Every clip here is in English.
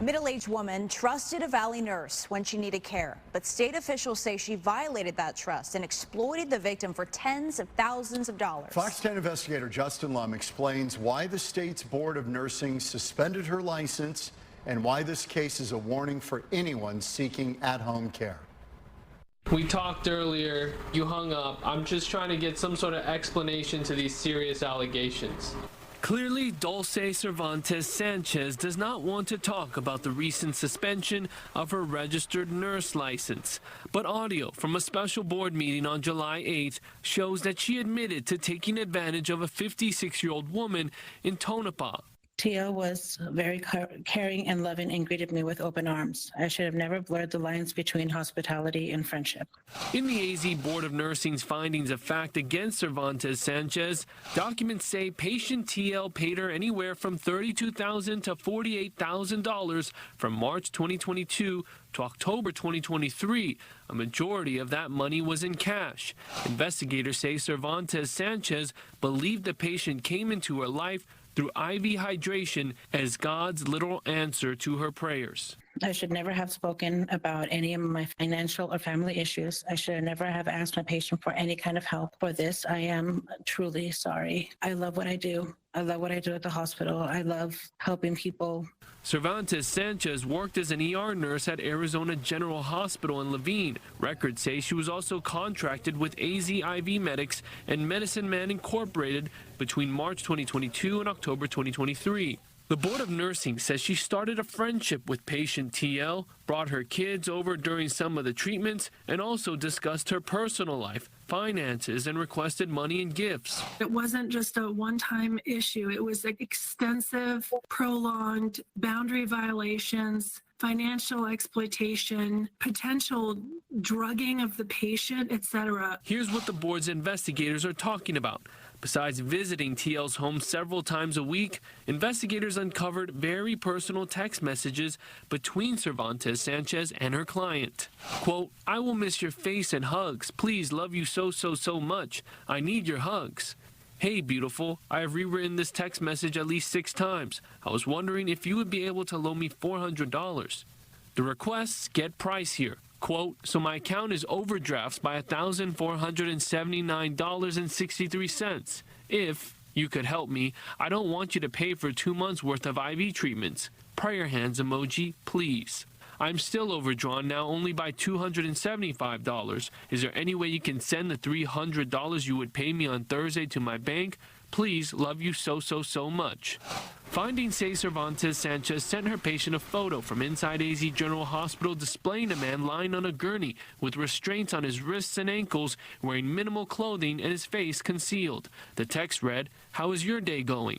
Middle-aged woman trusted a Valley nurse when she needed care, but state officials say she violated that trust and exploited the victim for tens of thousands of dollars. Fox 10 investigator Justin Lum explains why the state's Board of Nursing suspended her license and why this case is a warning for anyone seeking at-home care. We talked earlier, you hung up. I'm just trying to get some sort of explanation to these serious allegations. Clearly, Dulce Cervantes-Sanchez does not want to talk about the recent suspension of her registered nurse license. But audio from a special board meeting on July 8th shows that she admitted to taking advantage of a 56-year-old woman in Tonopah. Tia was very caring and loving and greeted me with open arms. I should have never blurred the lines between hospitality and friendship. In the AZ Board of Nursing's findings of fact against Cervantes-Sanchez, documents say patient TL paid her anywhere from $32,000 to $48,000 from March 2022 to October 2023. A majority of that money was in cash. Investigators say Cervantes-Sanchez believed the patient came into her life through IV hydration as God's literal answer to her prayers. I should never have spoken about any of my financial or family issues. I should never have asked my patient for any kind of help. For this, I am truly sorry. I love what I do. I love what I do at the hospital. I love helping people. Cervantes-Sanchez worked as an ER nurse at Arizona General Hospital in Levine. Records say she was also contracted with AZ IV Medics and Medicine Man Incorporated between March 2022 and October 2023. The Board of Nursing says she started a friendship with patient TL, brought her kids over during some of the treatments, and also discussed her personal life, finances, and requested money and gifts. It wasn't just a one-time issue. It was extensive, prolonged boundary violations, financial exploitation, potential drugging of the patient, etc. Here's what the board's investigators are talking about. Besides visiting TL's home several times a week, investigators uncovered very personal text messages between Cervantes-Sanchez and her client. Quote, "I will miss your face and hugs. Please, love you so much. I need your hugs. Hey, beautiful, I have rewritten this text message at least 6 times. I was wondering if you would be able to loan me $400. The requests get pricier. Quote, so my account is overdrafts by $1,479.63. If you could help me, I don't want you to pay for 2 months worth of IV treatments. Prayer hands emoji, please. I'm still overdrawn now only by $275. Is there any way you can send the $300 you would pay me on Thursday to my bank? Please, love you so much." Findings say Cervantes-Sanchez sent her patient a photo from inside AZ General Hospital displaying a man lying on a gurney with restraints on his wrists and ankles, wearing minimal clothing and his face concealed. The text read, "How is your day going?"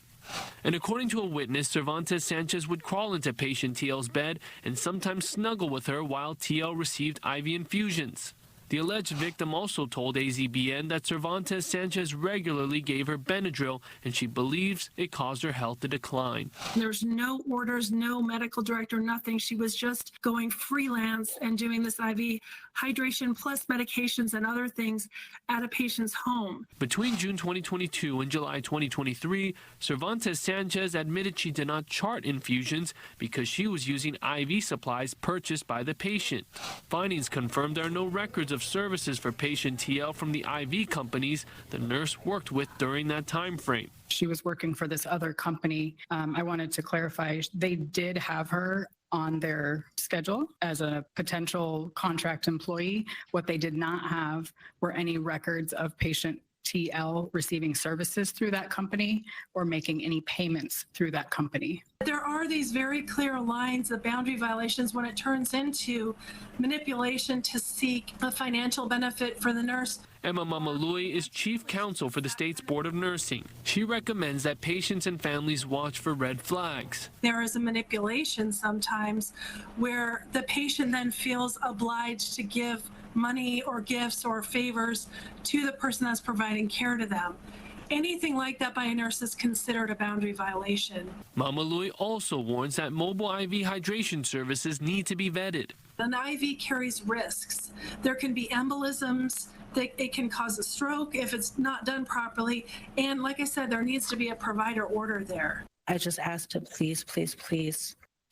And according to a witness, Cervantes-Sanchez would crawl into patient TL's bed and sometimes snuggle with her while TL received IV infusions. The alleged victim also told AZBN that Cervantes-Sanchez regularly gave her Benadryl, and she believes it caused her health to decline. There's no orders, no medical director, nothing. She was just going freelance and doing this IV hydration plus medications and other things at a patient's home. Between June 2022 and July 2023, Cervantes-Sanchez admitted she did not chart infusions because she was using IV supplies purchased by the patient. Findings confirmed there are no records of services for patient TL from the IV companies the nurse worked with during that time frame. She was working for this other company. I wanted to clarify, they did have her on their schedule as a potential contract employee. What they did not have were any records of patient TL receiving services through that company or making any payments through that company. There are these very clear lines of boundary violations when it turns into manipulation to seek a financial benefit for the nurse. Emma Mamalui is chief counsel for the state's Board of Nursing. She recommends that patients and families watch for red flags. There is a manipulation sometimes where the patient then feels obliged to give money or gifts or favors to the person that's providing care to them. Anything like that by a nurse is considered a boundary violation. Mamalui also warns that mobile IV hydration services need to be vetted. An IV carries risks. There can be embolisms. It can cause a stroke if it's not done properly. And like I said, there needs to be a provider order there. I just asked to please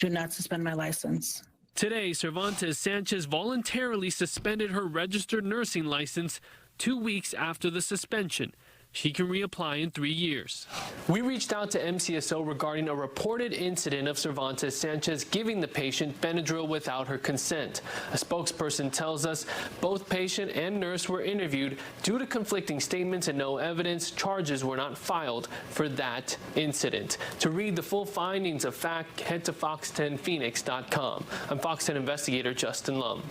Do not suspend my license. Today, Cervantes-Sanchez voluntarily suspended her registered nursing license 2 weeks after the suspension. She can reapply in 3 years. We reached out to MCSO regarding a reported incident of Cervantes-Sanchez giving the patient Benadryl without her consent. A spokesperson tells us both patient and nurse were interviewed. Due to conflicting statements and no evidence, charges were not filed for that incident. To read the full findings of fact, head to fox10phoenix.com. I'm Fox 10 investigator Justin Lum.